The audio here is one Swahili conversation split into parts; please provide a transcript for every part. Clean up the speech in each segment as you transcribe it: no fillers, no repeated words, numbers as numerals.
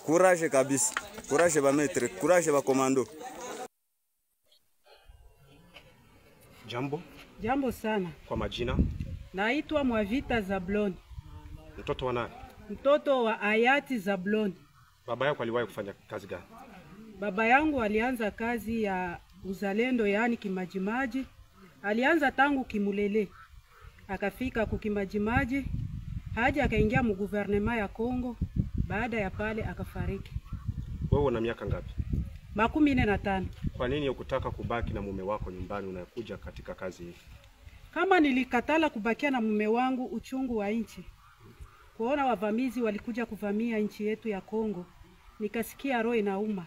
Courage kabisa. Courage ba maître, courage ba commando. Jambo. Jambo sana. Kwa majina? Naitwa Mwavita Zablon. Mtoto wa nani? Mtoto wa hayati Zablon. Baba yako aliwahi kufanya kazi gani? Baba yangu alianza kazi ya uzalendo, yani kimajimaji. Alianza tangu Kimulele. Akafika kukimajimaji. Haja akaingia mu gouvernement ya Kongo. Baada ya pale akafariki. Wewe una miaka ngapi? 45. Kwa nini hukutaka kubaki na mume wako nyumbani unakuja katika kazi hii? Kama nilikatala kubakia na mume wangu uchungu wa nchi. Kuona wavamizi walikuja kuvamia nchi yetu ya Kongo. Nikasikia roho inauma.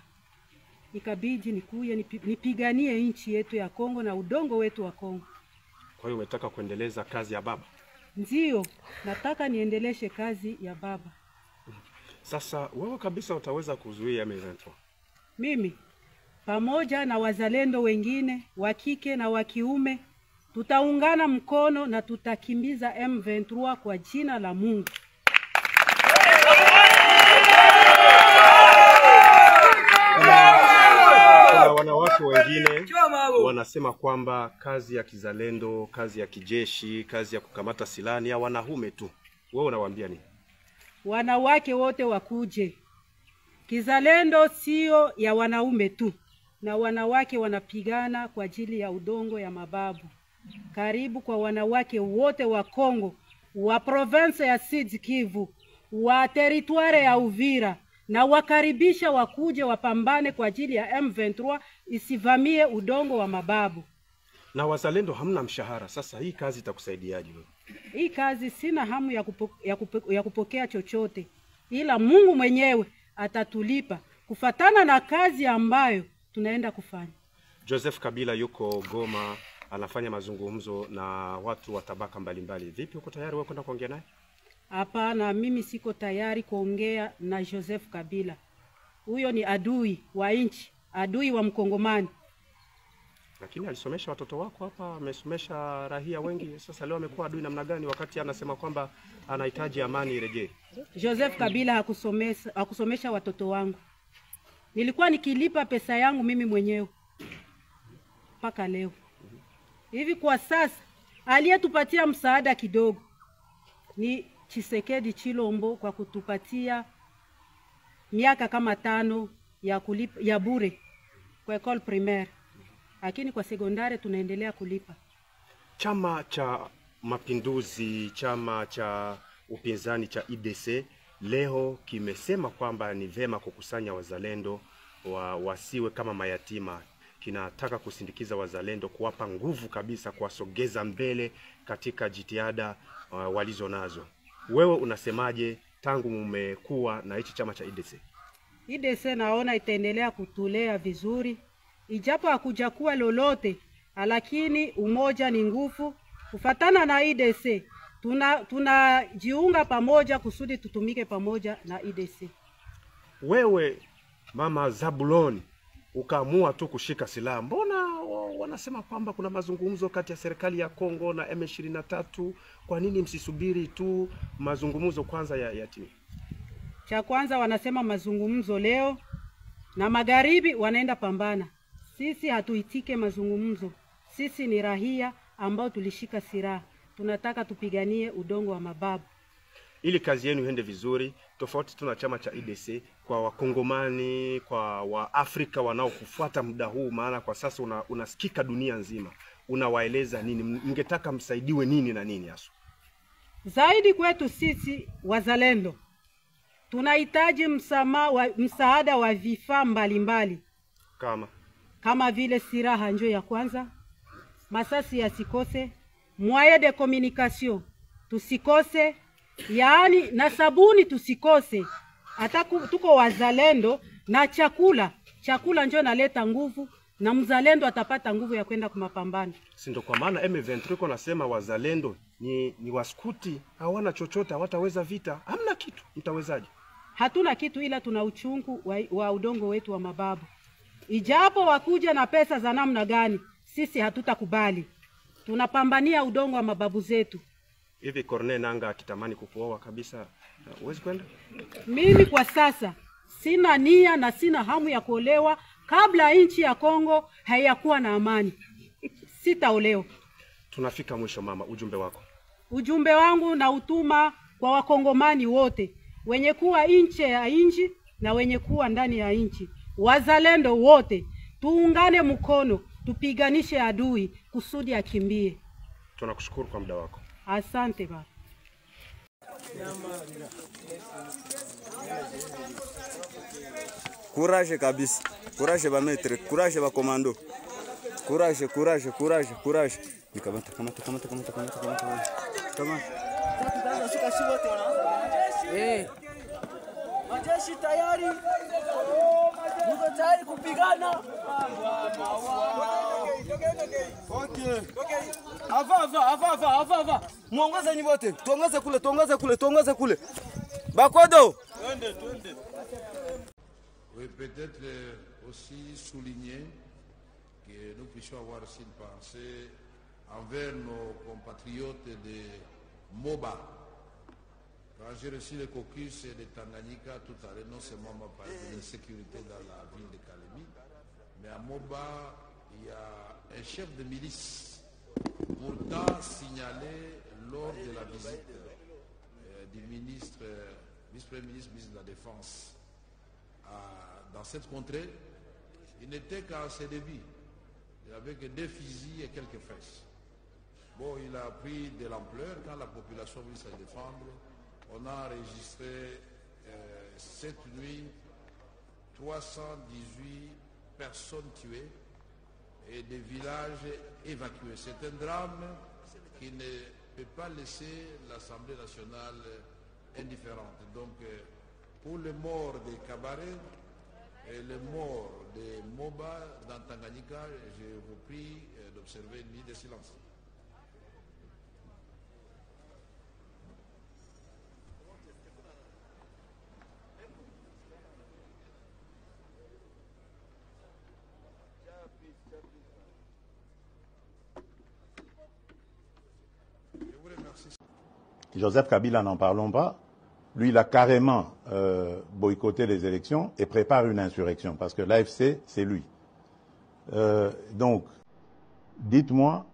Nikabidi nikuye nipiganie nchi yetu ya Kongo na udongo wetu wa Kongo. Kwa hiyo umetaka kuendeleza kazi ya baba? Ndio, nataka niendeleshe kazi ya baba. Sasa wewe kabisa utaweza kuzuia M23? Mimi pamoja na wazalendo wengine wa kike na wa kiume tutaungana mkono na tutakimbiza M23 kwa jina la Mungu. Kuna wanawake wengine wanasema kwamba kazi ya kizalendo, kazi ya kijeshi, kazi ya kukamata silaha ni ya wanaume tu. Wewe unawaambia nini? Wanawake wote wakuje. Kizalendo sio ya wanaume tu, na wanawake wanapigana kwa ajili ya udongo ya mababu. Karibu kwa wanawake wote wa Kongo, wa province ya Sud Kivu, wa territoire ya Uvira, na wakaribisha wakuje wapambane kwa ajili ya M23 isivamie udongo wa mababu. Na wazalendo hamna mshahara. Sasa hii kazi itakusaidiaje wewe? Hii kazi sina hamu ya kupokea chochote, ila Mungu mwenyewe atatulipa kufatana na kazi ambayo tunaenda kufanya. Joseph Kabila yuko Goma, anafanya mazungumzo na watu wa tabaka mbalimbali. Vipi, uko tayari wewe kwenda kuongea naye? Hapana, mimi siko tayari kuongea na Joseph Kabila. Huyo ni adui wa nchi, adui wa Mkongomani. Lakini alisomesha watoto wako hapa, amesomesha raia wengi. Sasa leo amekuwa adui namna gani wakati anasema kwamba anahitaji amani irejee? Joseph Kabila hakusomesha watoto wangu. Nilikuwa nikilipa pesa yangu mimi mwenyewe mpaka leo. Hivi kwa sasa aliyetupatia msaada kidogo ni Tshisekedi Chilombo kwa kutupatia miaka kama 5 ya kulipa ya bure kwa école primaire. Lakini kwa sekondari tunaendelea kulipa. Chama cha Mapinduzi, chama cha upinzani cha IDC leo kimesema kwamba ni vema kukusanya wazalendo wasiwe kama mayatima. Kinataka kusindikiza wazalendo, kuwapa nguvu kabisa, kuwasogeza mbele katika jitihada walizo nazo. Wewe unasemaje tangu mmekuwa na hichi chama cha IDC? IDC naona itaendelea kutulea vizuri. Ijapo hakuja kuwa lolote, lakini umoja ni nguvu. Kufatana na IDC, tunajiunga pamoja kusudi tutumike pamoja na IDC. Wewe mama Zabuloni ukaamua tu kushika silaha. Mbona wanasema kwamba kuna mazungumzo kati ya serikali ya Kongo na M23? Kwa nini msisubiri tu mazungumzo kwanza ya timu? Cha kwanza wanasema mazungumzo leo na magharibi wanaenda pambana. Sisi hatuitike mazungumzo. Sisi ni raia ambao tulishika silaha. Tunataka tupiganie udongo wa mababu. Ili kazi yenu iende vizuri, tofauti tuna chama cha IDC, kwa wakongomani, kwa waafrika wanaokufuata muda huu, maana kwa sasa unasikika dunia nzima, unawaeleza nini? Mngetaka msaidiwe nini na nini hasa? Zaidi kwetu sisi wazalendo, tunahitaji msaada wa vifaa mbalimbali. Kama vile silaha njo ya kwanza, masasi yasikose, moyen de communication tusikose, yaani na sabuni tusikose. Hata tuko wazalendo na chakula njo naleta nguvu, na mzalendo atapata nguvu ya kwenda kumapambano. Si ndio kwa maana M23 nasema wazalendo ni waskuti, hawana chochote, hawataweza vita. Hamna kitu, mtawezaje? Hatuna kitu, ila tuna uchungu wa udongo wetu wa mababu. Ijapo wakuja na pesa za namna gani, sisi hatutakubali. Tunapambania udongo wa mababu zetu. Hivi Corneille Nangaa akitamani kukuoa kabisa, huwezi kwenda? Mimi kwa sasa sina nia na sina hamu ya kuolewa kabla nchi ya Kongo haiyakuwa na amani. Sitaolewa. Tunafika mwisho mama, ujumbe wako. Ujumbe wangu na utuma kwa wakongomani wote, wenye kuwa nje ya nchi na wenye kuwa ndani ya nchi. Wazalendo wote, tuungane mkono, tupiganishe adui kusudi akimbie. Tunakushukuru kwa muda wako. Asante baba. Courage kabisa. Courage ba maître, courage ba commando. Courage, courage, courage, courage. Nikamata, kamata. Kama. Majeshi tayari. Muko tayari kupigana? Okay. Ava. Muongoze ni wote. Tuongoze kule. Bakodo. Twende. Oui, peut-être aussi souligner que nous puissions avoir aussi une pensée envers nos compatriotes de Moba. Quand j'ai reçu le caucus de Tanganyika tout à l'heure, non seulement on m'a parlé de l'insécurité dans la ville de Kalemi, mais à Moba, il y a un chef de milice pourtant signalé lors de la visite du ministre, vice-premier ministre de la Défense dans cette contrée. Il n'était qu'à ses débuts. Il n'avait que 2 fusils et quelques fesses. Bon, il a pris de l'ampleur quand la population voulait se défendre. On a enregistré cette nuit 318 personnes tuées et des villages évacués. C'est un drame qui ne peut pas laisser l'Assemblée nationale indifférente. Donc, pour les morts de Kabaré et les morts de Moba dans Tanganyika, je vous prie d'observer une minute de silence. Joseph Kabila, n'en parlons pas. Lui, il a carrément boycotté les élections et prépare une insurrection parce que l'AFC, c'est lui. Donc, dites-moi,